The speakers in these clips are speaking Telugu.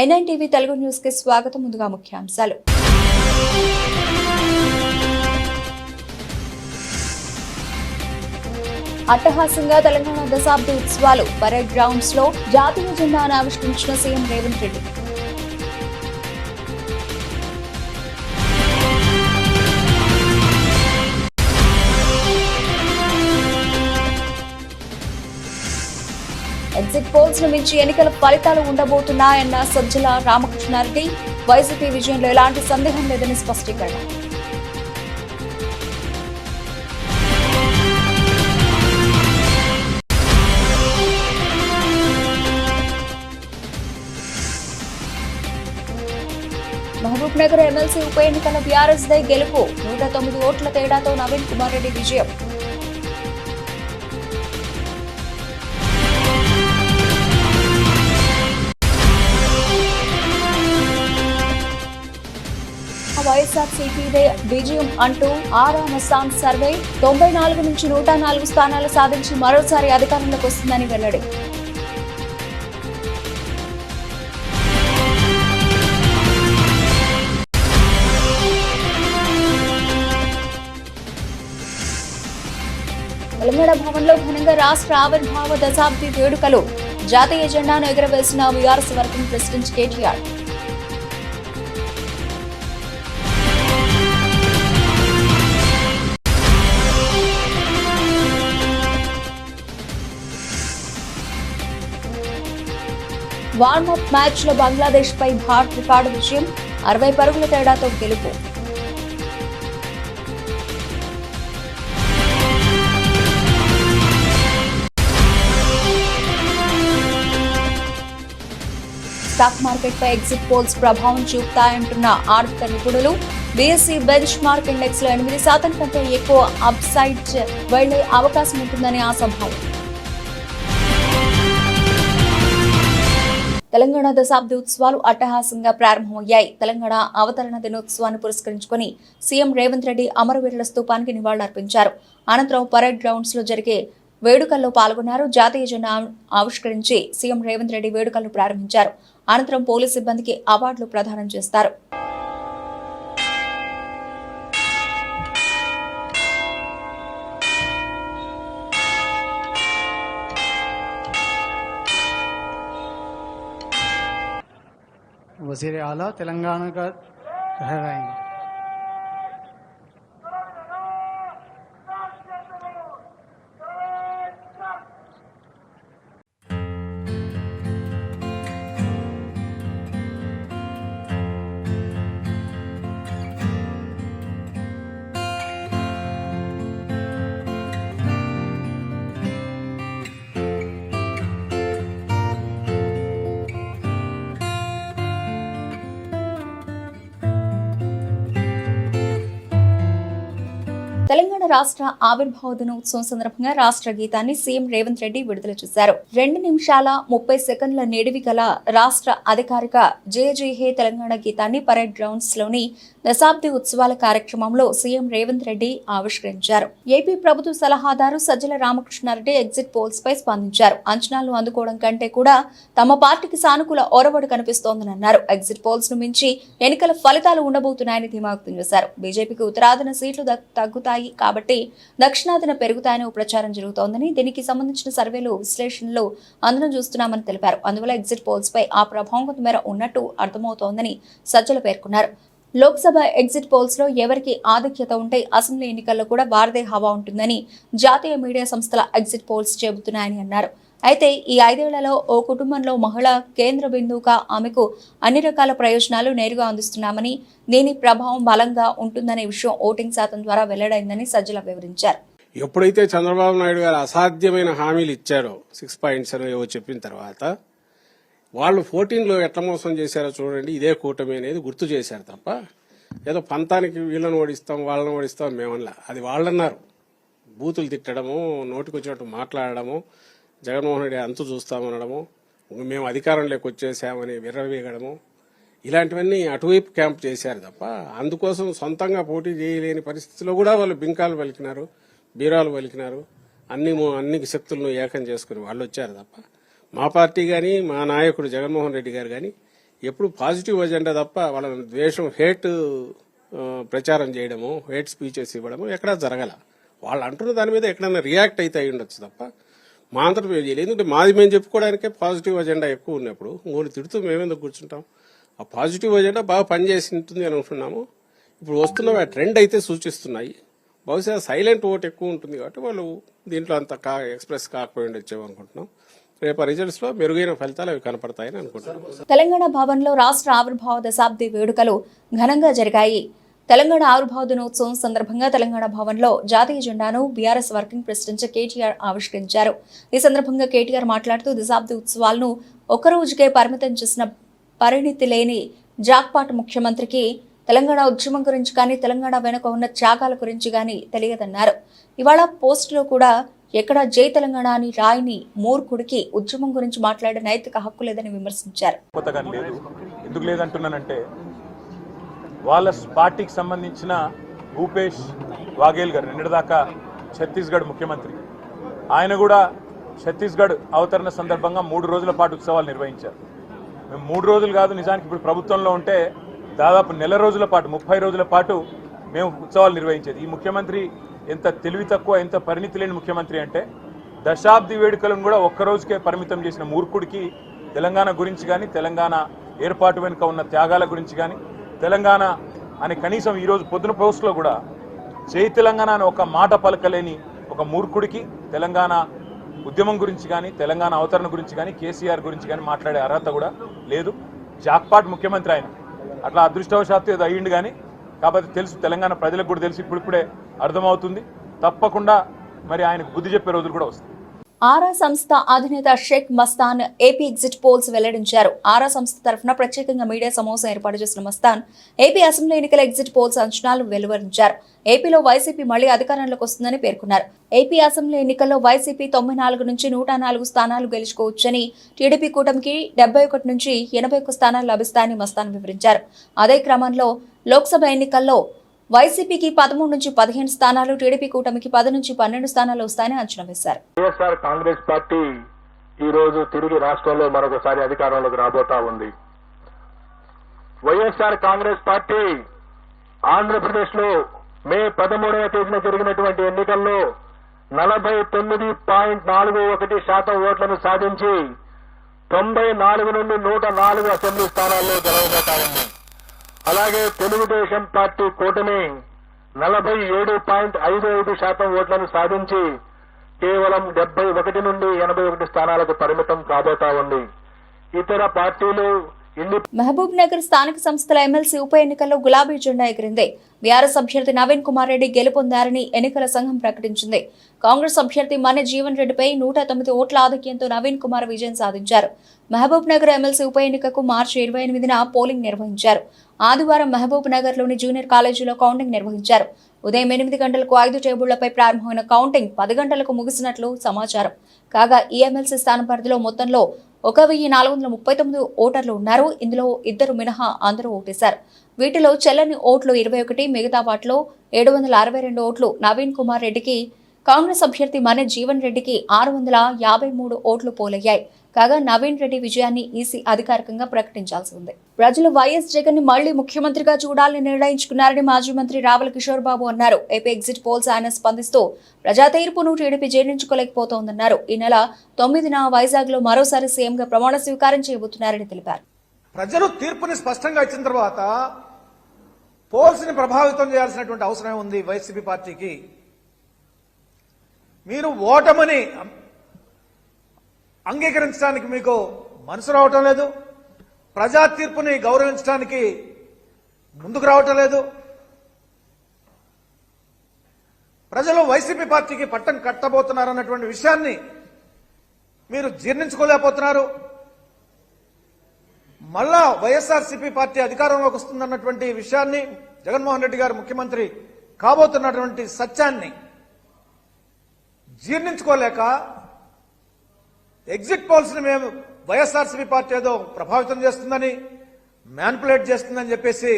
ఐ9 టీవీ తెలుగు న్యూస్ కి స్వాగతం. ముందుగా ముఖ్యాంశాలు. అట్టహాసంగా తెలంగాణ దశాబ్ది ఉత్సవాలు. పరేడ్ గ్రౌండ్స్ లో జాతీయ జెండాను ఆవిష్కరించిన CM Revanth Reddy. Exit polls ను మించి ఎన్నికల ఫలితాలు ఉండబోతున్నాయన్న సజ్జల రామకృష్ణారెడ్డి. వైసీపీ విజయంలో ఎలాంటి సందేహం లేదని స్పష్టీకరణ. మహబూబ్ నగర్ ఎమ్మెల్సీ ఉప ఎన్నికల బీఆర్ఎస్ దే గెలుపు. 109 ఓట్ల తేడాతో నవీన్ కుమార్ రెడ్డి విజయం. వైఎస్ఆర్సీపీదే విజయం అంటూ ఆరామస్థాన్ సర్వే 94 నుంచి 104 స్థానాలు సాధించి మరోసారి అధికారంలోకి వస్తుందని వెల్లడి. తెలంగాణ భవన్లో ఘనంగా రాష్ట్ర ఆవిర్భావ దశాబ్ది వేడుకలు. జాతీయ జెండాను ఎగురవేసిన BRS working president KTR. Warmup match లో బంగ్లాదేశ్ పై భారత్ రికార్డు విజయం. 60 పరుగుల తేడాతో గెలుపు. స్టాక్ మార్కెట్ పై ఎగ్జిట్ పోల్స్ ప్రభావం చూపుతాయంటున్న ఆర్థిక నిపుణులు. బీఎస్సీ బెంచ్ మార్క్ ఇండెక్స్ లో 8% కంటే ఎక్కువ అప్ సైడ్ వెళ్లే అవకాశం ఉంటుందని ఆశాభావం. తెలంగాణ దశాబ్ది ఉత్సవాలు అట్టహాసంగా ప్రారంభమయ్యాయి. తెలంగాణ అవతరణ దినోత్సవాన్ని పురస్కరించుకుని సీఎం రేవంత్ రెడ్డి అమరవీరుల స్తూపానికి నివాళులర్పించారు. అనంతరం పరేడ్ గ్రౌండ్స్ లో జరిగే వేడుకల్లో పాల్గొన్నారు. జాతీయ జెండా ఆవిష్కరించి సీఎం రేవంత్ రెడ్డి వేడుకలను ప్రారంభించారు. అనంతరం పోలీస్ సిబ్బందికి అవార్డులు ప్రదానం చేస్తారు. वज़ीर आला तेलंगाना का ठहराएंगे. తెలంగాణ రాష్ట్ర ఆవిర్భావ దినోత్సవం సందర్భంగా రాష్ట్ర గీతాన్ని సీఎం రేవంత్ రెడ్డి విడుదల చేశారు. 2 నిమిషాల 30 సెకండ్ల నిడివి గల రాష్ట్ర అధికారిక జయ జయ హే తెలంగాణ గీతాన్ని పరేడ్ గ్రౌండ్స్ లోని దశాబ్ది ఉత్సవాల కార్యక్రమంలో సీఎం రేవంత్ రెడ్డి ఆవిష్కరించారు. ఏపీ ప్రభుత్వ సలహాదారు సజ్జల రామకృష్ణారెడ్డి ఎగ్జిట్ పోల్స్ పై స్పందించారు. అంచనాలు అందుకోవడం కంటే కూడా తమ పార్టీకి సానుకూల ఒరవడి కనిపిస్తోందని అన్నారు. ఎగ్జిట్ పోల్స్ ను మించి ఎన్నికల ఫలితాలు ఉండబోతున్నాయని ధీమా వ్యక్తం చేశారు. బీజేపీకి ఉత్తరాదిన సీట్లు తగ్గుతాయి కాబట్టి దక్షిణాదిన పెరుగుతాయని ప్రచారం జరుగుతోందని, దీనికి సంబంధించిన సర్వేలు విశ్లేషణలు అందరం చూస్తున్నామని తెలిపారు. అందువల్ల ఎగ్జిట్ పోల్స్ పై ఆ ప్రభావం కొంతమేర ఉన్నట్టు అర్థమవుతోందని సజ్జల పేర్కొన్నారు. లోక్సభ ఎగ్జిట్ పోల్స్ లో ఎవరికి ఆధిక్యత ఉంటే అసెంబ్లీ ఎన్నికల్లో కూడా వారదే హవా ఉంటుందని జాతీయ మీడియా సంస్థల ఎగ్జిట్ పోల్స్ చెబుతున్నాయని అన్నారు. అయితే ఈ 5 ఏళ్లలో ఓ కుటుంబంలో మహిళ కేంద్ర బిందువుగా ఆమెకు అన్ని రకాల ప్రయోజనాలు నేరుగా అందిస్తున్నామని, దీని ప్రభావం బలంగా ఉంటుందనే విషయం ఓటింగ్ శాతం ద్వారా వెల్లడైందని సజ్జల వివరించారు. ఎప్పుడైతే చంద్రబాబు నాయుడు గారు అసాధ్యమైన హామీలు ఇచ్చారో 6 పాయింట్స్ ఏవో చెప్పిన తర్వాత వాళ్ళు 14లో ఎట్లా మోసం చేశారో చూడండి. ఇదే కూటమి అనేది గుర్తు చేశారు తప్ప ఏదో పంతానికి వీళ్ళని ఓడిస్తాం వాళ్ళని ఓడిస్తాం మేమన్నా. అది వాళ్ళన్నారు. బూతులు తిట్టడము, నోటికొచ్చినట్టు మాట్లాడడము, జగన్మోహన్ రెడ్డి అంతు చూస్తామనడము, మేము అధికారంలోకి వచ్చేసామని విర్రవీగడము, ఇలాంటివన్నీ అటువైపు క్యాంప్ చేశారు తప్ప అందుకోసం సొంతంగా పోటీ చేయలేని పరిస్థితిలో కూడా వాళ్ళు బింకాలు పలికినారు, బీరాలు పలికినారు. అన్ని శక్తులను ఏకం చేసుకుని వాళ్ళు వచ్చారు తప్ప మా పార్టీ గాని మా నాయకుడు జగన్మోహన్ రెడ్డి గారు గాని ఎప్పుడు పాజిటివ్ ఎజెండా తప్ప వాళ్ళని ద్వేషం హేట్ ప్రచారం చేయడము హేట్ స్పీచెస్ ఇవ్వడము ఎక్కడా జరగల. వాళ్ళు అంటున్న దాని మీద ఎక్కడైనా రియాక్ట్ అయితే అయి ఉండొచ్చు తప్ప మా అంతటా మేము చేయలేదు. ఎందుకంటే మాది మేము చెప్పుకోవడానికే పాజిటివ్ ఎజెండా ఎక్కువ ఉన్నప్పుడు ఇంకోటి తిడుతూ మేమెందుకు కూర్చుంటాం. ఆ పాజిటివ్ ఎజెండా బాగా పనిచేసి ఉంటుంది అని అనుకున్నాము. ఇప్పుడు వస్తున్న ట్రెండ్ అయితే సూచిస్తున్నాయి. బహుశా సైలెంట్ ఓట్ ఎక్కువ ఉంటుంది కాబట్టి వాళ్ళు దీంట్లో అంత ఎక్స్ప్రెస్ కాకపోయి ఉండొచ్చేమో అనుకుంటున్నాం. రేపు రిజల్ట్స్ లో మెరుగైన ఫలితాలు అవి కనపడతాయని అనుకుంటున్నాం. తెలంగాణ భవన్లో రాష్ట్ర ఆవిర్భావ దశాబ్ది వేడుకలు ఘనంగా జరిగాయి. తెలంగాణ ఆవిర్భావ దినోత్సవం సందర్భంగా తెలంగాణ భవన్లో జాతీయ జెండాను బీఆర్ఎస్ వర్కింగ్ ప్రెసిడెంట్ కేటీఆర్ ఆవిష్కరించారు. ఈ సందర్భంగా కేటీఆర్ మాట్లాడుతూ దశాబ్ది ఉత్సవాలను ఒక్కరోజుకే పరిమితం చేసిన పరిణితి లేని జాక్పాట్ ముఖ్యమంత్రికి తెలంగాణ ఉద్యమం గురించి కానీ తెలంగాణ వెనుక ఉన్న త్యాగాల గురించి కానీ తెలియదన్నారు. ఇవాళ పోస్టులో కూడా ఎక్కడ జై తెలంగాణ అని రాయిని మూర్ఖుడికి ఉద్యమం గురించి మాట్లాడే నైతిక హక్కు లేదని విమర్శించారు. ఎందుకు లేదంటున్నానంటే వాళ్ళ పార్టీకి సంబంధించిన భూపేష్ వాఘేల్ గారు నిన్నటిదాకా ఛత్తీస్గఢ్ ముఖ్యమంత్రి, ఆయన కూడా ఛత్తీస్గఢ్ అవతరణ సందర్భంగా 3 రోజుల పాటు ఉత్సవాలు నిర్వహించారు. మేము 3 రోజులు కాదు, నిజానికి ఇప్పుడు ప్రభుత్వంలో ఉంటే దాదాపు నెల రోజుల పాటు 30 రోజుల పాటు మేము ఉత్సవాలు నిర్వహించేది. ఈ ముఖ్యమంత్రి ఎంత తెలివి తక్కువ, ఎంత పరిణితి లేని ముఖ్యమంత్రి అంటే దశాబ్ది వేడుకలను కూడా ఒక్కరోజుకే పరిమితం చేసిన మూర్ఖుడికి తెలంగాణ గురించి కానీ తెలంగాణ ఏర్పాటు వెనుక ఉన్న త్యాగాల గురించి కానీ తెలంగాణ అని కనీసం ఈరోజు పొద్దున పోస్టులో కూడా జై తెలంగాణ అని ఒక మాట పలకలేని ఒక మూర్ఖుడికి తెలంగాణ ఉద్యమం గురించి కానీ తెలంగాణ అవతరణ గురించి కానీ కేసీఆర్ గురించి కానీ మాట్లాడే అర్హత కూడా లేదు. జాక్పాట్ ముఖ్యమంత్రి ఆయన, అట్లా అదృష్టవశాత్తు ఏదో అయ్యిండు కానీ కాబట్టి తెలుసు, తెలంగాణ ప్రజలకు కూడా తెలుసు, ఇప్పుడిప్పుడే అర్థమవుతుంది. తప్పకుండా మరి ఆయనకు బుద్ధి చెప్పే రోజులు కూడా వస్తాయి. ఆరా సంస్థ అధినేత Sheikh Mastan AP exit polls వెల్లడించారు. ఆరా సంస్థ తరఫున ప్రత్యేకంగా మీడియా సమావేశం ఏర్పాటు చేసిన మస్తాన్ ఏపీ అసెంబ్లీ ఎన్నికల ఎగ్జిట్ పోల్స్ అంచనాలు వెలువరించారు. ఏపీలో వైసీపీ మళ్లీ అధికారంలోకి వస్తుందని పేర్కొన్నారు. ఏపీ అసెంబ్లీ ఎన్నికల్లో వైసీపీ 94 నుంచి 104 స్థానాలు గెలుచుకోవచ్చని, టీడీపీ కూటమికి 71 నుంచి 81 స్థానాలు లభిస్తాయని మస్తాన్ వివరించారు. అదే క్రమంలో లోక్సభ ఎన్నికల్లో వైసీపీకి 13 నుంచి 15 స్థానాలు, టీడీపీ కూటమికి 10 నుంచి 12 స్థానాలు వస్తాయని అంచనా వేశారు. వైఎస్ఆర్ కాంగ్రెస్ పార్టీ ఈ రోజు తిరిగి రాష్ట్రంలో మరొకసారి అధికారంలోకి రాబోతా ఉంది. వైఎస్ఆర్ కాంగ్రెస్ పార్టీ ఆంధ్రప్రదేశ్ లో మే 13వ తేదీన జరిగినటువంటి ఎన్నికల్లో 49.41% ఓట్లను సాధించి 94 నుండి 104 అసెంబ్లీ స్థానాల్లో గెలవబోతా ఉంది. అలాగే తెలుగుదేశం పార్టీ కూటమి 47.55% ఓట్లను సాధించి కేవలం 71 నుండి 81 స్థానాలకు పరిమితం కాబోతా ఉంది. ఇతర పార్టీలు మహబూబ్ నగర్ స్థానిక సంస్థల ఎమ్మెల్సీ ఉప ఎన్నికల్లో గులాబీ జెండా ఎగిరింది. బీఆర్ఎస్ అభ్యర్థి నవీన్ కుమార్ రెడ్డి గెలుపొందారని ఎన్నికల సంఘం ప్రకటించింది. కాంగ్రెస్ అభ్యర్థి మన జీవన్ రెడ్డిపై 109 ఓట్ల ఆధిక్యంతో నవీన్ కుమార్ విజయం సాధించారు. మహబూబ్ నగర్ ఎమ్మెల్సీ ఉప ఎన్నికకు మార్చి 28న పోలింగ్ నిర్వహించారు. ఆదివారం మహబూబ్ నగర్ లోని జూనియర్ కాలేజీలో కౌంటింగ్ నిర్వహించారు. ఉదయం 8 గంటలకు 5 టేబుళ్లపై ప్రారంభమైన కౌంటింగ్ 10 గంటలకు ముగిసినట్లు సమాచారం. కాగా ఈ ఎమ్మెల్సీ స్థాన పరిధిలో మొత్తంలో 1439 ఓటర్లు ఉన్నారు. ఇందులో 2 మినహా అందరూ ఓటేశారు. వీటిలో చెల్లని ఓట్లు 21, మిగతా వాటిలో 762 ఓట్లు నవీన్ కుమార్ రెడ్డికి, కాంగ్రెస్ అభ్యర్థి మన జీవన్ రెడ్డికి 653 ఓట్లు పోలయ్యాయి. కాగా నవీన్ రెడ్డి విజయాన్ని ఈసీ అధికారికంగా ప్రకటించాల్సి ఉంది. ప్రజలు వైఎస్ జగన్ ని మళ్లీ ముఖ్యమంత్రిగా చూడాలని నిర్ణయించుకున్నారని మాజీ మంత్రి రావుల కిషోర్ బాబు అన్నారు. ఏపీ ఎగ్జిట్ పోల్స్ ఆయన స్పందిస్తూ ప్రజా తీర్పును టీడీపీ జీర్ణించుకోలేకపోతోందన్నారు. ఈ నెల 9న వైజాగ్ లో మరోసారి సీఎంగా ప్రమాణ స్వీకారం చేయబోతున్నారని తెలిపారు. ప్రజలు తీర్పుని స్పష్టంగా ఇచ్చిన తర్వాత పోల్స్ ని ప్రభావితం చేయాల్సినటువంటి అవసరం ఉంది వైసీపీ పార్టీకి. మీరు ఓటమిని అంగీకరించడానికి మీకు మనసు రావటం లేదు, ప్రజా తీర్పుని గౌరవించడానికి ముందుకు రావటం లేదు. ప్రజలు వైసీపీ పార్టీకి పట్టం కట్టబోతున్నారన్నటువంటి విషయాన్ని మీరు జీర్ణించుకోలేకపోతున్నారు. మళ్ళా వైఎస్ఆర్సీపీ పార్టీ అధికారంలోకి వస్తుందన్నటువంటి విషయాన్ని, జగన్మోహన్ రెడ్డి గారు ముఖ్యమంత్రి కాబోతున్నటువంటి సత్యాన్ని జీర్ణించుకోలేక ఎగ్జిట్ పోల్స్ ని మేము వైఎస్ఆర్సీపీ పార్టీ ఏదో ప్రభావితం చేస్తుందని, మ్యానిపులేట్ చేస్తుందని చెప్పేసి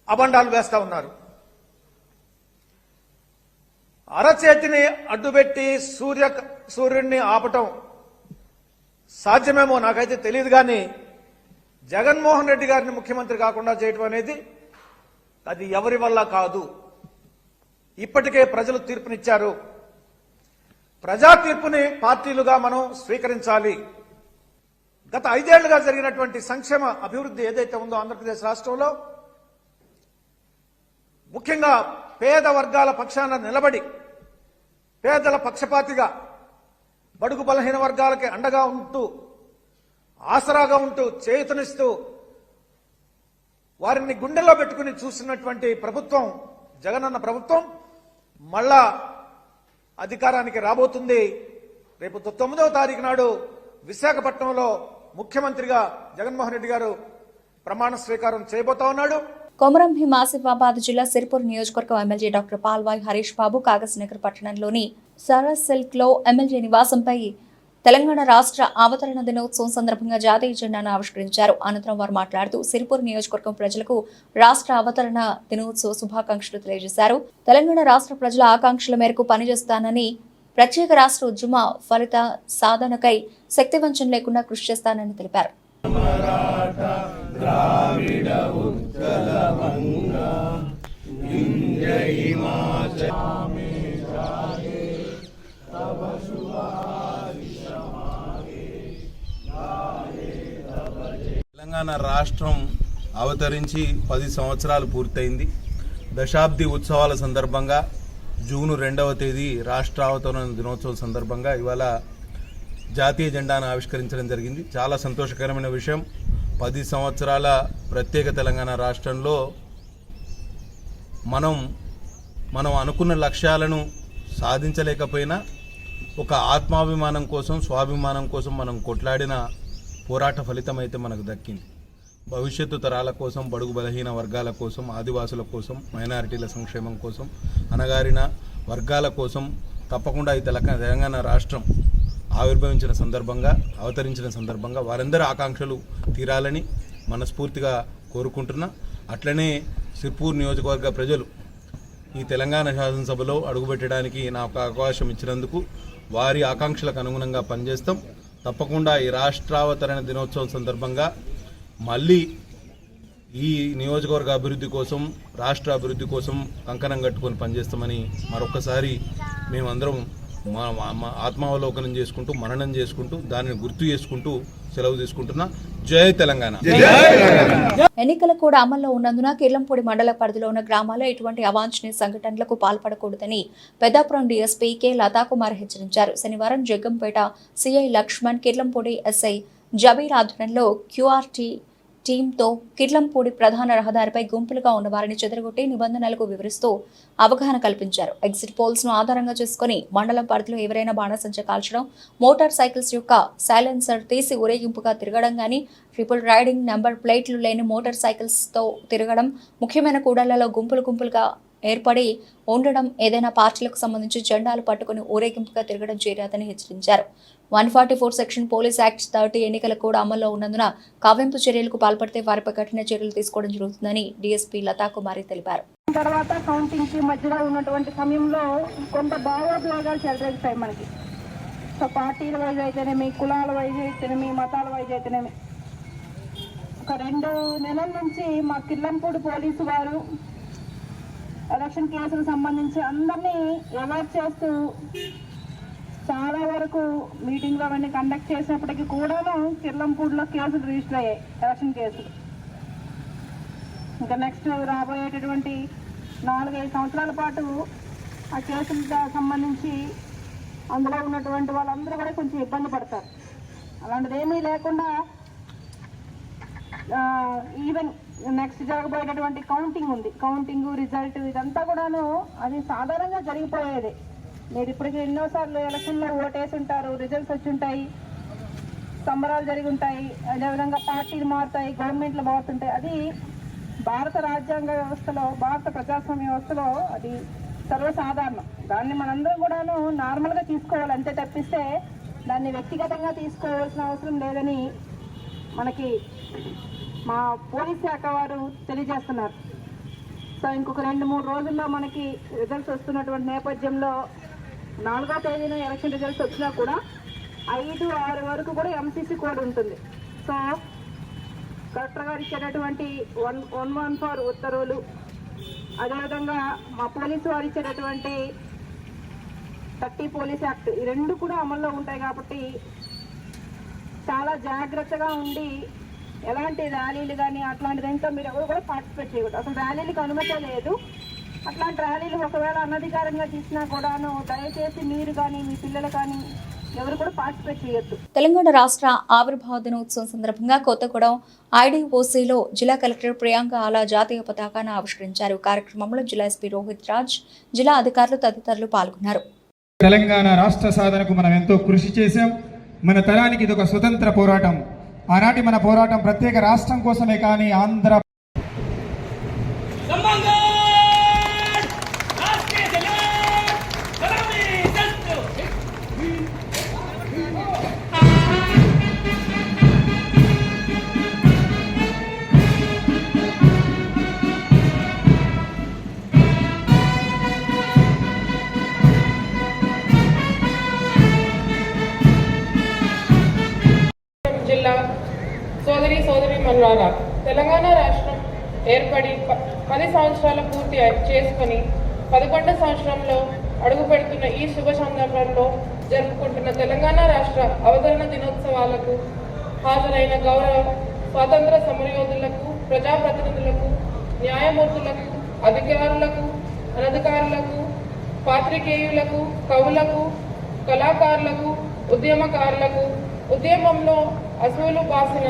అబండాలు వేస్తా ఉన్నారు. అరచేతిని అడ్డుపెట్టి సూర్యుడిని ఆపటం సాధ్యమేమో నాకైతే తెలియదు, కానీ జగన్మోహన్ రెడ్డి గారిని ముఖ్యమంత్రి కాకుండా చేయడం అనేది అది ఎవరి వల్ల కాదు. ఇప్పటికే ప్రజలు తీర్పునిచ్చారు. ప్రజా తీర్పుని పార్టీలుగా మనం స్వీకరించాలి. గత 5 ఏళ్లుగా జరిగినటువంటి సంక్షేమ అభివృద్ధి ఏదైతే ఉందో ఆంధ్రప్రదేశ్ రాష్ట్రంలో ముఖ్యంగా పేద వర్గాల పక్షాన నిలబడి పేదల పక్షపాతిగా బడుగు బలహీన వర్గాలకి అండగా ఉంటూ ఆసరాగా ఉంటూ చేయూతనిస్తూ వారిని గుండెల్లో పెట్టుకుని చూసినటువంటి ప్రభుత్వం జగనన్న ప్రభుత్వం మళ్ళా అధికారానికి రాబోతుంది. రేపు 9వ తారీఖు నాడు విశాఖపట్నంలో ముఖ్యమంత్రిగా జగన్మోహన్ రెడ్డి గారు ప్రమాణ స్వీకారం చేయబోతా ఉన్నాడు. కొమరం భీం ఆసిఫాబాద్ జిల్లా సిరిపూర్ నియోజకవర్గం ఎమ్మెల్యే డాక్టర్ పాల్వాయి హరీష్ బాబు కాగజ్నగర్ పట్టణంలోని సరస్ సిల్క్ లో ఎమ్మెల్యే నివాసంపై తెలంగాణ రాష్ట్ర అవతరణ దినోత్సవం సందర్భంగా జాతీయ జెండాను ఆవిష్కరించారు. అనంతరం వారు మాట్లాడుతూ సిరిపూర్ నియోజకవర్గం ప్రజలకు రాష్ట్ర అవతరణ దినోత్సవ శుభాకాంక్షలు తెలియజేశారు. తెలంగాణ రాష్ట్ర ప్రజల ఆకాంక్షల మేరకు పనిచేస్తానని, ప్రత్యేక రాష్ట్ర ఉద్యమ ఫలిత సాధనకై శక్తివంచన లేకుండా కృషి చేస్తానని తెలిపారు. తెలంగాణ రాష్ట్రం అవతరించి 10 సంవత్సరాలు పూర్తయింది. దశాబ్ది ఉత్సవాల సందర్భంగా జూన్ 2వ తేదీ రాష్ట్ర అవతరణ దినోత్సవం సందర్భంగా ఇవాళ జాతీయ జెండాను ఆవిష్కరించడం జరిగింది. చాలా సంతోషకరమైన విషయం. 10 సంవత్సరాల ప్రత్యేక తెలంగాణ రాష్ట్రంలో మనం అనుకున్న లక్ష్యాలను సాధించలేకపోయినా ఒక ఆత్మాభిమానం కోసం, స్వాభిమానం కోసం మనం కొట్లాడిన పోరాట ఫలితం అయితే మనకు దక్కింది. భవిష్యత్తు తరాల కోసం, బడుగు బలహీన వర్గాల కోసం, ఆదివాసుల కోసం, మైనారిటీల సంక్షేమం కోసం, అణగారిన వర్గాల కోసం తప్పకుండా ఈ తెలంగాణ రాష్ట్రం ఆవిర్భవించిన సందర్భంగా, అవతరించిన సందర్భంగా వారందరి ఆకాంక్షలు తీరాలని మనస్ఫూర్తిగా కోరుకుంటున్నా. అట్లనే సిర్పూర్ నియోజకవర్గ ప్రజలు ఈ తెలంగాణ శాసనసభలో అడుగుపెట్టడానికి నాకు అవకాశం ఇచ్చినందుకు వారి ఆకాంక్షలకు అనుగుణంగా పనిచేస్తాం. తప్పకుండా ఈ రాష్ట్రావతరణ దినోత్సవం సందర్భంగా మళ్ళీ ఈ నియోజకవర్గ అభివృద్ధి కోసం, రాష్ట్ర అభివృద్ధి కోసం కంకణం కట్టుకొని పనిచేస్తామని మరొకసారి మేమందరం ఆత్మావలోకనం చేసుకుంటూ, మననం చేసుకుంటూ, దానిని గుర్తు చేసుకుంటూ సెలవు తీసుకుంటున్నా. జై తెలంగాణ. ఎన్నికల కూడా అమల్లో ఉన్నందున కిర్లంపూడి మండల పరిధిలో ఉన్న గ్రామాల్లో ఎటువంటి అవాంఛనీయ సంఘటనలకు పాల్పడకూడదని పెద్దాపురం డీఎస్పీ కె లతాకుమార్ హెచ్చరించారు. శనివారం జగ్గంపేట సిఐ లక్ష్మణ్, కిర్లంపూడి ఎస్ఐ జబీర్ ఆధ్వర్యంలో క్యూఆర్టీ టీంతో కిర్లంపూడి ప్రధాన రహదారిపై గుంపులుగా ఉన్న వారిని చెదరగొట్టి నిబంధనలకు వివరిస్తూ అవగాహన కల్పించారు. ఎగ్జిట్ పోల్స్ ను ఆధారంగా చేసుకుని మండలం పరిధిలో ఎవరైనా బాణసంచ కాల్చడం, మోటార్ సైకిల్స్ యొక్క సైలెన్సర్ తీసి ఊరేగింపుగా తిరగడం గానీ, ట్రిపుల్ రైడింగ్, నెంబర్ ప్లేట్లు లేని మోటార్ సైకిల్స్ తో తిరగడం, ముఖ్యమైన కూడళ్లలో గుంపులుగా ఏర్పడి ఉండడం, ఏదైనా పార్టీలకు సంబంధించి జెండాలు పట్టుకుని ఊరేగింపుగా తిరగడం చేయరాదని హెచ్చరించారు. 144 సెక్షన్ పోలీస్ యాక్ట్ 30 ఎన్నికల కూడా అమల్లో ఉన్నందున కావింపు చర్యలకు పాల్పడితే వారిపై కఠిన చర్యలు తీసుకోవడం జరుగుతుందని డీఎస్పీ లతాకుమారి తెలిపారు. తర్వాత కౌంటింగ్ కి మధ్యలో ఉన్నటువంటి సమయంలో కొంత భావోద్వేగాలు చెలరేగుతాయి మనకి. సో పార్టీల వైజ్ అయితేనేమి, కులాల వైజ్ అయితేనేమి, మతాల వైజ్ అయితేనేమి. ఒక 2 నెలల నుంచి మా కిర్లంపూడి పోలీసు వారు ఎలక్షన్ కేసులకు సంబంధించి అందరినీ అవాయిడ్ చేస్తూ చాలా వరకు మీటింగ్లు అవన్నీ కండక్ట్ చేసినప్పటికీ కూడాను కిర్లంపూడిలో కేసులు రిజిస్టర్ అయ్యాయి, ఎలక్షన్ కేసులు. ఇంకా నెక్స్ట్ రాబోయేటటువంటి 4-5 సంవత్సరాల పాటు ఆ కేసులకు సంబంధించి అందులో ఉన్నటువంటి వాళ్ళందరూ కూడా కొంచెం ఇబ్బంది పడతారు. అలాంటిది ఏమీ లేకుండా ఈవెన్ నెక్స్ట్ జరగబోయేటటువంటి కౌంటింగ్ ఉంది, కౌంటింగ్ రిజల్ట్ ఇదంతా కూడాను అది సాధారణంగా జరిగిపోయేది. మీరు ఇప్పటికీ ఎన్నోసార్లు ఎలక్షన్లో ఓటేసి ఉంటారు, రిజల్ట్స్ వచ్చి ఉంటాయి, సంబరాలు జరిగి ఉంటాయి, అదేవిధంగా పార్టీలు మారుతాయి, గవర్నమెంట్లు మారుతుంటాయి. అది భారత రాజ్యాంగ వ్యవస్థలో, భారత ప్రజాస్వామ్య వ్యవస్థలో అది సర్వసాధారణం. దాన్ని మనందరం కూడాను నార్మల్గా తీసుకోవాలి, అంతే తప్పిస్తే దాన్ని వ్యక్తిగతంగా తీసుకోవాల్సిన అవసరం లేదని మనకి మా పోలీస్ శాఖ వారు తెలియజేస్తున్నారు. సో ఇంకొక 2-3 రోజుల్లో మనకి రిజల్ట్స్ వస్తున్నటువంటి నేపథ్యంలో 4వ తేదీన ఎలక్షన్ రిజల్ట్స్ వచ్చినా కూడా 5-6 వరకు కూడా ఎంసీసీ కోడ్ ఉంటుంది. సో కలెక్టర్ గారు ఇచ్చేటటువంటి 114 ఉత్తర్వులు, అదేవిధంగా మా పోలీసు వారు ఇచ్చేటటువంటి 30 పోలీస్ యాక్ట్, ఈ రెండు కూడా అమల్లో ఉంటాయి. కాబట్టి చాలా జాగ్రత్తగా ఉండి ఎలాంటి ర్యాలీలు కానీ అట్లాంటి దాంట్లో మీరు ఎవరు కూడా పార్టిసిపేట్ చేయకూడదు. అసలు ర్యాలీలకు అనుమతి లేదు. అట్లాంటి ర్యాలీలు ఒకవేళ అనధికారంగా తీసినా కూడాను దయచేసి మీరు కానీ మీ పిల్లలు కానీ ఎవరు కూడా పార్టిసిపేట్ చేయొద్దు. తెలంగాణ రాష్ట్ర ఆవిర్భావ దినోత్సవం సందర్భంగా కొత్తగూడెం ఐడీఓసీలో జిల్లా కలెక్టర్ ప్రియాంక ఆలా జాతీయ పతాకాన్ని ఆవిష్కరించారు. కార్యక్రమంలో జిల్లా ఎస్పీ రోహిత్ రాజ్, జిల్లా అధికారులు తదితరులు పాల్గొన్నారు. తెలంగాణ రాష్ట్ర సాధనకు మనం ఎంతో కృషి చేశాం. మన తరానికి ఇది ఒక స్వతంత్ర పోరాటం. ఆనాటి మన పోరాటం ప్రత్యేక రాష్ట్రం కోసమే కానీ ఆంధ్ర జిల్లా సోదరీమణులారా, తెలంగాణ రాష్ట్రం ఏర్పడి 10 సంవత్సరాలు పూర్తి చేసుకుని 11వ సంవత్సరంలో అడుగు పెడుతున్న ఈ శుభ సందర్భంలో జరుపుకుంటున్న తెలంగాణ రాష్ట్ర అవతరణ దినోత్సవాలకు హాజరైన గౌరవ స్వాతంత్ర సమరయోధులకు, ప్రజాప్రతినిధులకు, న్యాయమూర్తులకు, అధికారులకు, అనధికారులకు, పాత్రికేయులకు, కవులకు, కళాకారులకు, ఉద్యమకారులకు, ఉద్యమంలో అసూలు బాసిన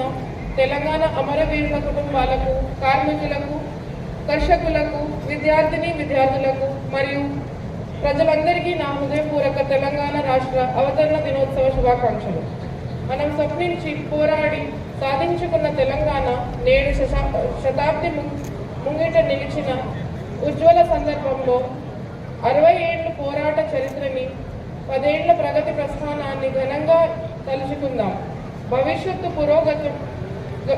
తెలంగాణ అమరవీరుల కుటుంబాలకు, కార్మికులకు, కర్షకులకు, విద్యార్థులకు మరియు ప్రజలందరికీ నా హృదయపూర్వక తెలంగాణ రాష్ట్ర అవతరణ దినోత్సవ శుభాకాంక్షలు. మనం స్వప్నించి పోరాడి సాధించుకున్న తెలంగాణ నేడు శతాబ్ది ముంగిట నిలిచిన ఉజ్వల సందర్భంలో 60 ఏళ్ల పోరాట చరిత్రని, 10 ఏళ్ల ప్రగతి ప్రస్థానాన్ని ఘనంగా తలుచుకుందాం. భవిష్యత్తు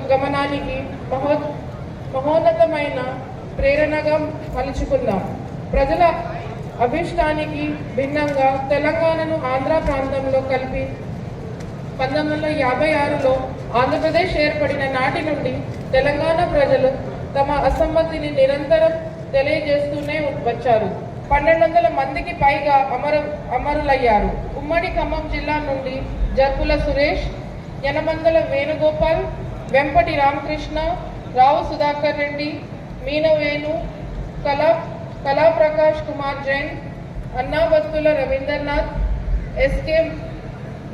గమనానికి మహోన్నతమైన ప్రేరణగా మలుచుకుందాం. ప్రజల అభిష్టానికి భిన్నంగా తెలంగాణను ఆంధ్ర ప్రాంతంలో కలిపి 1956లో ఆంధ్రప్రదేశ్ ఏర్పడిన నాటి నుండి తెలంగాణ ప్రజలు తమ అసమ్మతిని నిరంతరం తెలియజేస్తూనే వచ్చారు. 1200 మందికి పైగా అమరులయ్యారు. ఉమ్మడి ఖమ్మం జిల్లా నుండి జర్పుల సురేష్, యనమందల వేణుగోపాల్, వెంపటి రామకృష్ణ, రావు సుధాకర్ రెడ్డి, మీనవేణు, కళాప్రకాష్ కుమార్ జైన్, అన్నాబత్తుల రవీంద్రనాథ్, ఎస్కే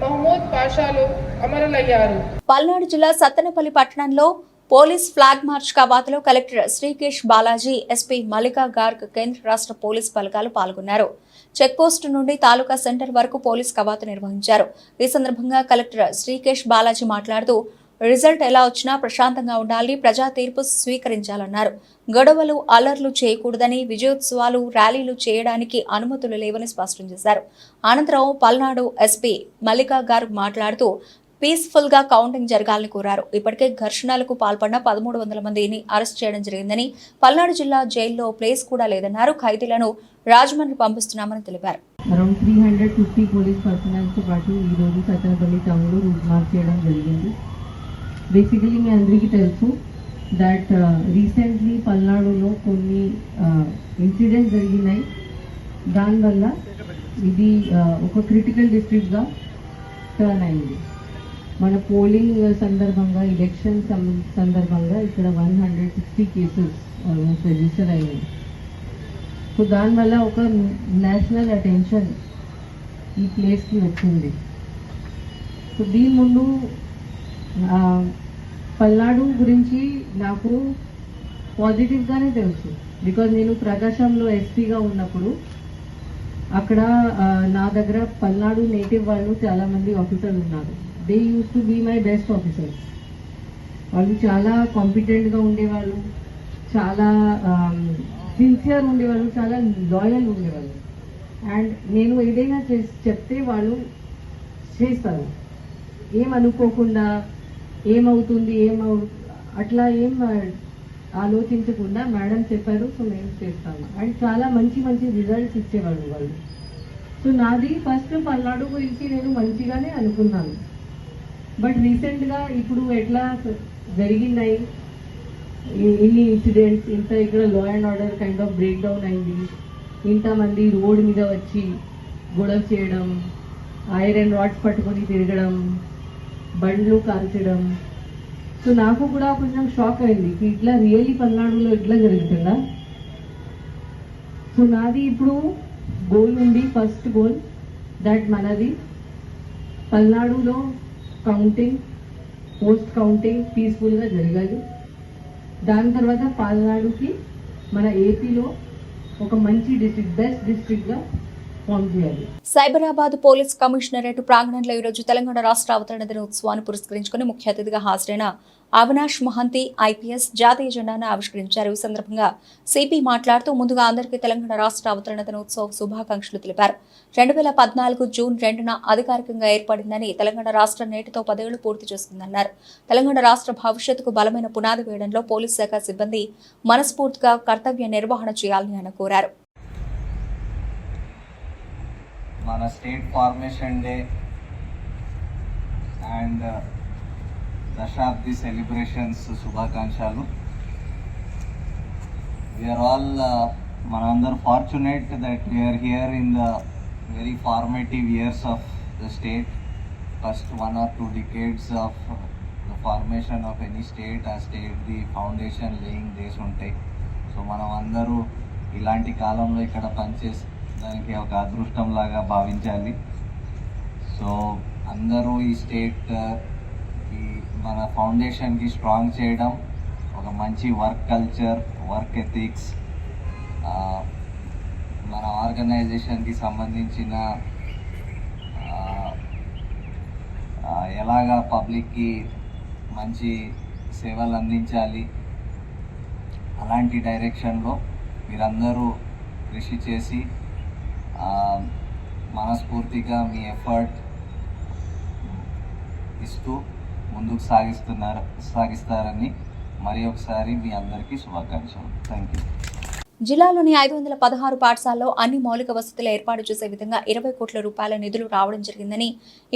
మహమూద్ పాషాలు అమరులయ్యారు. పల్నాడు జిల్లా సత్తెనపల్లి పట్టణంలో పోలీస్ ఫ్లాగ్ మార్చ్ కవాతులో కలెక్టర్ శ్రీకేష్ బాలాజీ, ఎస్పీ మల్లికా గార్గ్, కేంద్ర రాష్ట్ర పోలీస్ బలగాలు పాల్గొన్నారు. చెక్పోస్టు నుండి తాలూకా సెంటర్ వరకు పోలీస్ కవాతు నిర్వహించారు. ఈ సందర్భంగా కలెక్టర్ శ్రీకేష్ బాలాజీ మాట్లాడుతూ రిజల్ట్ ఎలా వచ్చినా ప్రశాంతంగా ఉండాలి, ప్రజా తీర్పు స్వీకరించాలన్నారు. గొడవలు, అల్లర్లు చేయకూడదని, విజయోత్సవాలు, ర్యాలీలు చేయడానికి అనుమతులు లేవని స్పష్టం చేశారు. అనంతరం పల్నాడు ఎస్పీ మల్లికా గార్గ్ మాట్లాడుతూ పీస్ఫుల్ గా కౌంటింగ్ జరగాలని కోరారు. ఇప్పటికే ఘర్షణలకు పాల్పడిన 1300 మందిని అరెస్ట్ చేయడం జరిగిందని, పల్నాడు జిల్లా జైల్లో ప్లేస్ కూడా లేదన్నారు. ఖైదీలను రాజమండ్రి పంపిస్తున్నామని తెలిపారు. అరౌండ్ 350 పోలీస్ పర్సనల్ తో పాటు ఈ రోజు సత్తెనపల్లి టౌన్ లో రూట్ మార్చ్ చేయడం జరిగింది. బేసికలీ మీ అందరికీ తెలుసు దట్ రీసెంట్లీ పల్నాడులో కొన్ని ఇన్సిడెంట్స్ జరిగినాయి. దానివల్ల ఇది ఒక క్రిటికల్ డిస్ట్రిక్ట్గా టర్న్ అయింది. మన పోలింగ్ సందర్భంగా, ఎలక్షన్ సందర్భంగా ఇక్కడ 160 కేసెస్ ఆల్మోస్ట్ రిజిస్టర్ అయ్యాయి. సో దానివల్ల ఒక నేషనల్ అటెన్షన్ ఈ ప్లేస్కి వచ్చింది. సో దీని ముందు పల్నాడు గురించి నాకు పాజిటివ్గానే తెలుసు. బికాజ్ నేను ప్రకాశంలో ఎస్పీగా ఉన్నప్పుడు అక్కడ నా దగ్గర పల్నాడు నేటివ్ వాళ్ళు చాలామంది ఆఫీసర్లు ఉన్నారు. They use to be my best officers. వాళ్ళు చాలా కాంపిటెంట్గా ఉండేవాళ్ళు, చాలా సిన్సియర్ ఉండేవాళ్ళు, చాలా లాయల్ ఉండేవాళ్ళు. అండ్ నేను ఏదైనా చెప్తే వాళ్ళు చేస్తారు, ఏమనుకోకుండా ఏమవుతుంది అట్లా ఏం ఆలోచించకుండా మేడం చెప్పారు, సో మేము చేస్తాము. అండ్ చాలా మంచి మంచి రిజల్ట్స్ ఇచ్చేవాళ్ళు వాళ్ళు. సో నాది ఫస్ట్ పల్నాడు గురించి నేను మంచిగానే అనుకున్నాను. బట్ రీసెంట్గా ఇప్పుడు ఎట్లా జరిగినాయి, ఇన్ని ఇన్సిడెంట్స్, ఇంత ఇక్కడ law and order kind of break down అయింది, ఇంతమంది రోడ్ మీద వచ్చి గొడవ చేయడం, ఐరన్ రాడ్స్ పట్టుకొని తిరగడం, బండ్లు కాల్చడం. సో నాకు కూడా కొంచెం షాక్ అయింది, ఇట్లా రియల్లీ పల్నాడులో ఇట్లా జరుగుతుందా. సో నాది ఇప్పుడు గోల్ ఉంది, ఫస్ట్ గోల్ దట్ మనది పల్నాడులో కౌంటింగ్, పోస్ట్ కౌంటింగ్ పీస్ఫుల్గా జరగాలి. దాని తర్వాత పల్నాడుకి మన ఏపీలో ఒక మంచి డిస్ట్రిక్ట్, బెస్ట్ డిస్ట్రిక్ట్గా ఫామ్ చేయాలి. సైబరాబాద్ పోలీస్ కమిషనరేట్ ప్రాంగణంలో ఈరోజు తెలంగాణ రాష్ట్ర అవతరణ దినోత్సవాన్ని పురస్కరించుకుని ముఖ్య అతిథిగా హాజరైన అవినాష్ మహంతి ఐపీఎస్ జాతీయ జెండాను ఆవిష్కరించారు. ఈ సందర్భంగా సిపి మాట్లాడుతూ ముందుగా అందరికీ తెలంగాణ రాష్ట్ర అవతరణ దినోత్సవ శుభాకాంక్షలు తెలిపారు. 2014 జూన్ 2న అధికారికంగా ఏర్పడిందని, తెలంగాణ రాష్ట్రం నేటితో 10 ఏళ్లు పూర్తి చేసుకుందన్నారు. తెలంగాణ రాష్ట్ర భవిష్యత్తుకు బలమైన పునాది వేయడంలో పోలీస్ శాఖ సిబ్బంది మనస్ఫూర్తిగా కర్తవ్య నిర్వహణ చేయాలని ఆయన కోరారు. మన స్టేట్ ఫార్మేషన్ డే అండ్ దశాబ్ది సెలబ్రేషన్స్ శుభాకాంక్షలు. వీఆర్ ఆల్ మనందరూ fortunate that we are here in the very formative years of the state. First 1 or 2 decades of the formation of any state, ఆ state the foundation laying days ఉంటాయి. సో మనం అందరూ ఇలాంటి కాలంలో ఇక్కడ పనిచేసి దానికి ఒక అదృష్టం లాగా భావించాలి. సో అందరూ ఈ స్టేట్ ఈ మన ఫౌండేషన్కి స్ట్రాంగ్ చేయడం, ఒక మంచి వర్క్ కల్చర్, వర్క్ ఎథిక్స్, మన ఆర్గనైజేషన్కి సంబంధించిన ఎలాగా పబ్లిక్కి మంచి సేవలు అందించాలి, అలాంటి డైరెక్షన్లో మీరందరూ కృషి చేసి మనస్ఫూర్తిగా మీ ఎఫర్ట్ ఇస్తూ ముందుకు సాగిస్తారని మరి ఒకసారి మీ అందరికీ శుభాకాంక్షలు. Thank you. జిల్లాలోని 516 పాఠశాలలో అన్ని మౌలిక వసతులు ఏర్పాటు చేసే విధంగా 20 కోట్ల రూపాయల నిధులు రావడం జరిగిందని,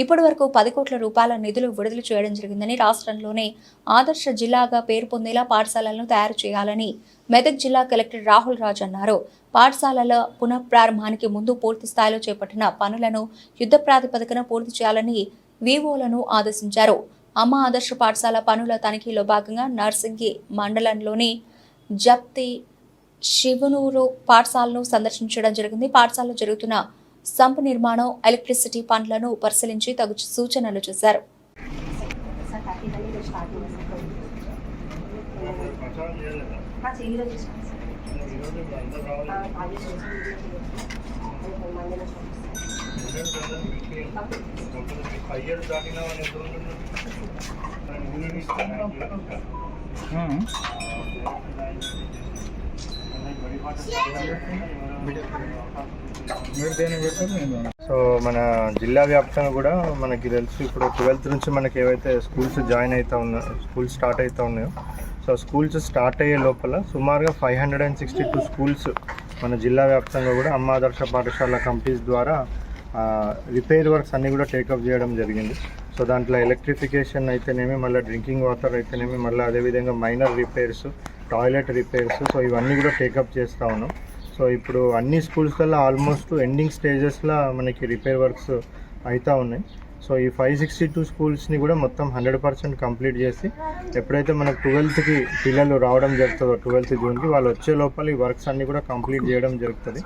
ఇప్పటి వరకు 10 కోట్ల రూపాయల నిధులు విడుదల చేయడం జరిగిందని, రాష్ట్రంలోనే ఆదర్శ జిల్లాగా పేరు పొందేలా పాఠశాలలను తయారు చేయాలని మెదక్ జిల్లా కలెక్టర్ రాహుల్ రాజ్ అన్నారు. పాఠశాలల పునఃప్రారంభానికి ముందు పూర్తి స్థాయిలో చేపట్టిన పనులను యుద్ధ ప్రాతిపదికన పూర్తి చేయాలని వివోలను ఆదేశించారు. అమ్మ ఆదర్శ పాఠశాల పనుల తనిఖీలో భాగంగా నర్సింగి మండలంలోని జప్తి శివనూరు పాఠశాలను సందర్శించడం జరిగింది. పాఠశాలలో జరుగుతున్న సంపు నిర్మాణం, ఎలక్ట్రిసిటీ పనులను పరిశీలించి తగు సూచనలు చేశారు. సో మన జిల్లా వ్యాప్తంగా కూడా మనకి తెలుసు, ఇప్పుడు 12th నుంచి మనకి ఏవైతే స్కూల్స్ స్కూల్స్ స్టార్ట్ అవుతూ ఉన్నాయో, సో స్కూల్స్ స్టార్ట్ అయ్యే లోపల సుమారుగా 562 స్కూల్స్ మన జిల్లా వ్యాప్తంగా కూడా అమ్మ ఆదర్శ పాఠశాల కంపెనీస్ ద్వారా రిపేర్ వర్క్స్ అన్నీ కూడా టేకప్ చేయడం జరిగింది. సో దాంట్లో ఎలక్ట్రిఫికేషన్ అయితేనేమి, మళ్ళీ డ్రింకింగ్ వాటర్ అయితేనేమి, మళ్ళీ అదేవిధంగా minor repairs, toilet repairs, so ఇవన్నీ కూడా టేకప్ చేస్తూ ఉన్నాం. సో ఇప్పుడు అన్ని స్కూల్స్లలో ఆల్మోస్ట్ ఎండింగ్ స్టేజెస్లో మనకి రిపేర్ వర్క్స్ అవుతూ ఉన్నాయి. సో ఈ 562 స్కూల్స్ని కూడా మొత్తం 100% కంప్లీట్ చేసి, ఎప్పుడైతే మనకు 12th పిల్లలు రావడం జరుగుతుందో 12th జూన్కి, వాళ్ళు వచ్చే లోపల ఈ వర్క్స్ అన్నీ కూడా కంప్లీట్ చేయడం జరుగుతుంది.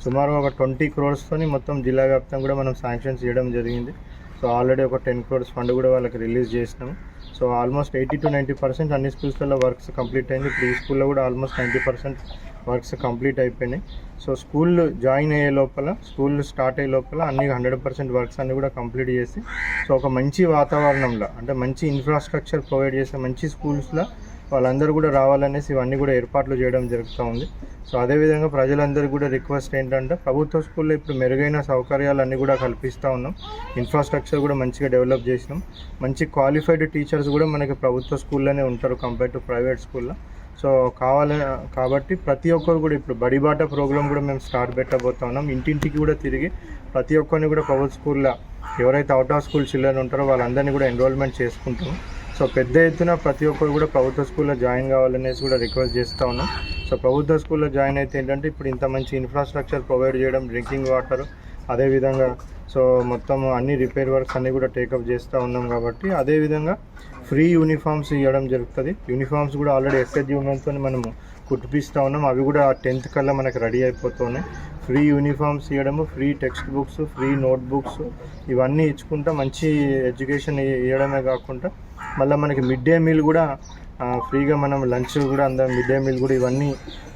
సుమారు ఒక 20 crores మొత్తం జిల్లా వ్యాప్తంగా కూడా మనం శాంక్షన్ చేయడం జరిగింది. సో ఆల్రెడీ ఒక 10 crores ఫండ్ కూడా వాళ్ళకి రిలీజ్ చేసినాము. సో ఆల్మోస్ట్ 80 to 90% అన్ని స్కూల్స్లలో వర్క్స్ కంప్లీట్ అయింది. ఇప్పుడు ఈ స్కూల్లో కూడా ఆల్మోస్ట్ 90% వర్క్స్ కంప్లీట్ అయిపోయినాయి. సో స్కూల్ జాయిన్ అయ్యే లోపల, స్కూల్ స్టార్ట్ అయ్యే లోపల అన్ని 100% వర్క్స్ అన్నీ కూడా కంప్లీట్ చేసి, సో ఒక మంచి వాతావరణంలో, అంటే మంచి ఇన్ఫ్రాస్ట్రక్చర్ ప్రొవైడ్ చేసే మంచి స్కూల్స్లో వాళ్ళందరూ కూడా రావాలనేసి ఇవన్నీ కూడా ఏర్పాట్లు చేయడం జరుగుతూ ఉంది. సో అదేవిధంగా ప్రజలందరికీ కూడా రిక్వెస్ట్ ఏంటంటే, ప్రభుత్వ స్కూల్లో ఇప్పుడు మెరుగైన సౌకర్యాలు అన్నీ కూడా కల్పిస్తూ ఉన్నాం, ఇన్ఫ్రాస్ట్రక్చర్ కూడా మంచిగా డెవలప్ చేసినాం, మంచి క్వాలిఫైడ్ టీచర్స్ కూడా మనకి ప్రభుత్వ స్కూల్లోనే ఉంటారు కంపేర్ టు ప్రైవేట్ స్కూల్లో. సో కాబట్టి ప్రతి ఒక్కరు కూడా ఇప్పుడు బడిబాట ప్రోగ్రామ్ కూడా మేము స్టార్ట్ పెట్టబోతా ఉన్నాం. ఇంటింటికి కూడా తిరిగి ప్రతి ఒక్కరిని కూడా ప్రభుత్వ స్కూల్లో ఎవరైతే అవుట్ ఆఫ్ స్కూల్ చిల్డ్రన్ ఉంటారో వాళ్ళందరినీ కూడా ఎన్రోల్మెంట్ చేసుకుంటాం. సో పెద్ద ఎత్తున ప్రతి ఒక్కరు కూడా ప్రభుత్వ స్కూల్లో జాయిన్ కావాలనేసి కూడా రిక్వెస్ట్ చేస్తూ ఉన్నాం. సో ప్రభుత్వ స్కూల్లో జాయిన్ అయితే ఏంటంటే ఇప్పుడు ఇంత మంచి ఇన్ఫ్రాస్ట్రక్చర్ ప్రొవైడ్ చేయడం, డ్రింకింగ్ వాటర్, అదేవిధంగా సో మొత్తం అన్ని రిపేర్ వర్క్స్ అన్నీ కూడా టేకప్ చేస్తూ ఉన్నాం కాబట్టి అదేవిధంగా ఫ్రీ యూనిఫామ్స్ ఇవ్వడం జరుగుతుంది. యూనిఫామ్స్ కూడా ఆల్రెడీ ఎస్హెచ్జి ఉమెన్తో మనము కుట్టిపిస్తూ ఉన్నాం. అవి కూడా 10th కల్లా మనకు రెడీ అయిపోతున్నాయి. ఫ్రీ యూనిఫామ్స్ ఇవ్వడము, free text books, free note books ఇవన్నీ ఇచ్చుకుంటా మంచి ఎడ్యుకేషన్ ఇవ్వడమే కాకుండా మళ్ళీ మనకి మిడ్ డే మీల్ కూడా ఫ్రీగా మనం లంచ్ కూడా అందరం మిడ్ డే మీల్ కూడా ఇవన్నీ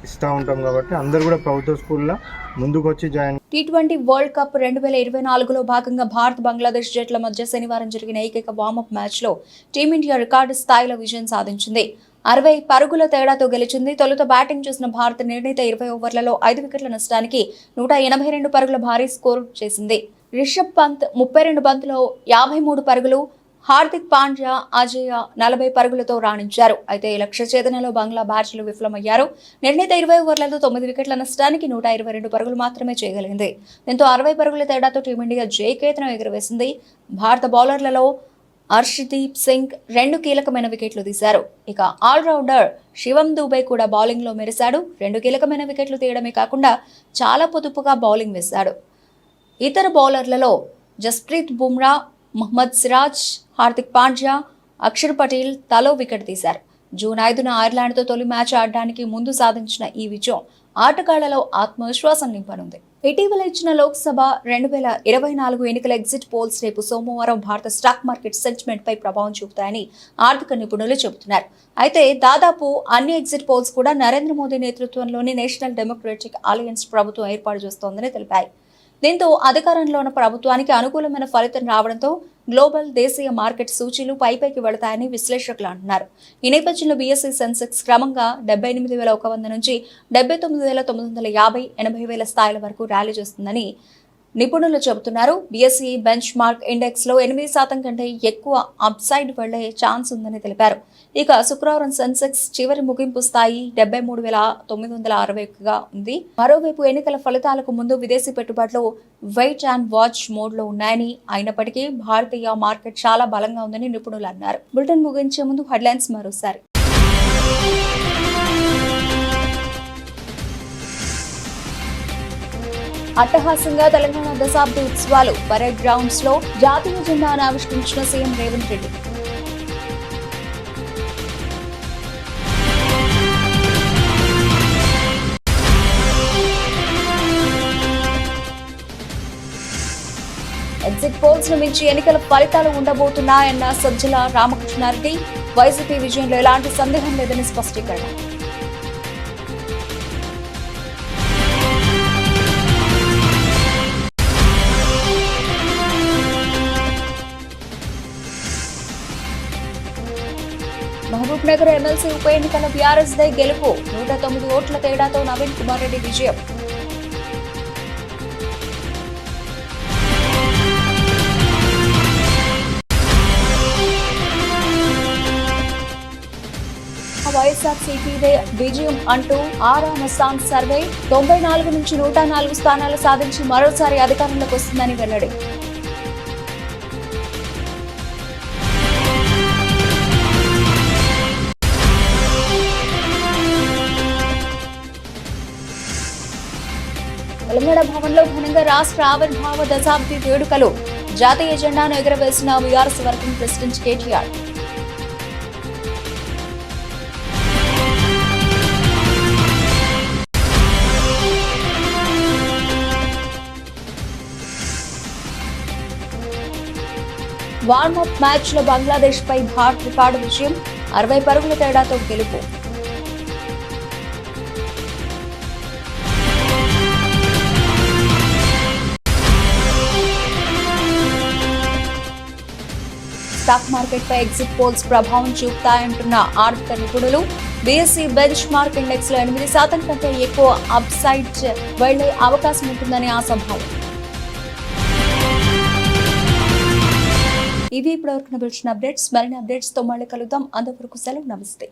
ఇస్తూ ఉంటాం కాబట్టి అందరు కూడా ప్రభుత్వ స్కూల్లో ముందుకు వచ్చి జాయిన్. T20 వరల్డ్ కప్ 2024లో భాగంగా భారత్ బంగ్లాదేశ్ జట్ల మధ్య శనివారం జరిగిన ఏకైక వార్మప్ మ్యాచ్లో టీమిండియా రికార్డు స్థాయిలో విజయం సాధించింది. 60 పరుగుల తేడాతో గెలిచింది. తొలుత బ్యాటింగ్ చేసిన భారత్ నిర్ణీత 20 ఓవర్లలో 5 వికెట్ల నష్టానికి 182 పరుగుల భారీ స్కోరు చేసింది. రిషబ్ పంత్ 32 బంతుల్లో 53 పరుగులు, హార్దిక్ పాండ్యా, అజయ్ 40 పరుగులతో రాణించారు. అయితే లక్ష్య ఛేదనలో బంగ్లా బ్యాట్స్లు విఫలమయ్యారు. నిర్ణీత 20 ఓవర్లలో 9 వికెట్ల నష్టానికి 122 పరుగులు మాత్రమే చేయగలిగింది. దీంతో 60 పరుగుల తేడాతో టీమిండియా జయకేతనం ఎగురవేసింది. భారత బౌలర్లలో హర్షదీప్ సింగ్ 2 కీలకమైన వికెట్లు తీశారు. ఇక ఆల్రౌండర్ శివం దూబే కూడా బౌలింగ్లో మెరిశాడు. 2 కీలకమైన వికెట్లు తీయడమే కాకుండా చాలా పొదుపుగా బౌలింగ్ వేశాడు. ఇతర బౌలర్లలో జస్ప్రీత్ బుమ్రా, మహ్మద్ సిరాజ్, హార్దిక్ పాండ్యా, అక్షర్ పటేల్ తలో వికెట్ తీశారు. జూన్ 5న ఐర్లాండ్తో తొలి మ్యాచ్ ఆడడానికి ముందు సాధించిన ఈ విజయం ఆటగాళ్లలో ఆత్మవిశ్వాసం నింపనుంది. ఇటీవల ఇచ్చిన లోక్సభ 2024 ఎన్నికల ఎగ్జిట్ పోల్స్ రేపు సోమవారం భారత స్టాక్ మార్కెట్ సెంటిమెంట్ పై ప్రభావం చూపుతాయని ఆర్థిక నిపుణులు చెబుతున్నారు. అయితే దాదాపు అన్ని ఎగ్జిట్ పోల్స్ కూడా నరేంద్ర మోదీ నేతృత్వంలోని నేషనల్ డెమోక్రటిక్ అలయన్స్ ప్రభుత్వం ఏర్పాటు చేస్తోందని తెలిపాయి. దీంతో అధికారంలో ఉన్న ప్రభుత్వానికి అనుకూలమైన ఫలితం రావడంతో గ్లోబల్, దేశీయ మార్కెట్ సూచీలు పైపైకి వెళతాయని విశ్లేషకులు అంటున్నారు. ఈ నేపథ్యంలో బీఎస్ఈ సెన్సెక్స్ క్రమంగా 78,100 నుంచి 79,950, 80,000 స్థాయిల వరకు ర్యాలీ చేస్తుందని నిపుణులు చెబుతున్నారు. బీఎస్ఈ బెంచ్ మార్క్ ఇండెక్స్ లో 8% కంటే ఎక్కువ అప్సైడ్ వెళ్లే ఛాన్స్ ఉందని తెలిపారు. ఇక శుక్రవారం సెన్సెక్స్ చివరి ముగింపు స్థాయి 73,961గా ఉంది. మరోవైపు ఎన్నికల ఫలితాలకు ముందు విదేశీ పెట్టుబడులు వెయిట్ అండ్ వాచ్ మోడ్ లో ఉన్నాయని, అయినప్పటికీ భారతీయ మార్కెట్ చాలా బలంగా ఉందని నిపుణులు అన్నారు. బులెటిన్ ముగించే ముందు హెడ్లైన్స్ మరోసారి. అట్టహాసంగా తెలంగాణ దశాబ్ది ఉత్సవాలు, పరేడ్ గ్రౌండ్స్ లో జాతీయ జెండాను ఆవిష్కరించిన CM Revanth Reddy. Exit polls ను మించి ఎన్నికల ఫలితాలు ఉండబోతున్నాయన్న సజ్జల రామకృష్ణారెడ్డి. వైసీపీ విజయంలో ఎలాంటి సందేహం లేదని స్పష్టీకరణ. మహబూబ్ నగర్ ఎమ్మెల్సీ ఉప ఎన్నికల బీఆర్ఎస్ దే గెలుపు. 109 ఓట్ల తేడాతో నవీన్ కుమార్ రెడ్డి విజయం. వైఎస్ఆర్సీపీదే విజయం అంటూ ఆరామసాన్ సర్వే 94 నుంచి 104 స్థానాలు సాధించి మరోసారి అధికారంలోకి వస్తుందని వెల్లడి. తెలంగాణ భవన్లో ఘనంగా రాష్ట్ర ఆవిర్భావ దశాబ్ది వేడుకలు. జాతీయ జెండాను ఎగురవేసిన BRS working president KTR. Warmup match లో బంగ్లాదేశ్ పై భారత్ రికార్డు విజయం. 60 పరుగుల తేడాతో గెలుపు. స్టాక్ మార్కెట్ పై ఎగ్జిట్ పోల్స్ ప్రభావం చూపుతాయంటున్న ఆర్థిక నిపుణులు. బీఎస్ఈ బెంచ్ మార్క్ ఇండెక్స్ లో 8% కంటే ఎక్కువ అప్ సైడ్ వెళ్లే అవకాశం ఉంటుందని ఆశాభావం. ఇవి ఇప్పటివరకు నడిచిన అప్డేట్స్. మరిన్ని అప్డేట్స్ తో మళ్ళీ కలుద్దాం. అంతవరకు సెలవు. నమస్తే.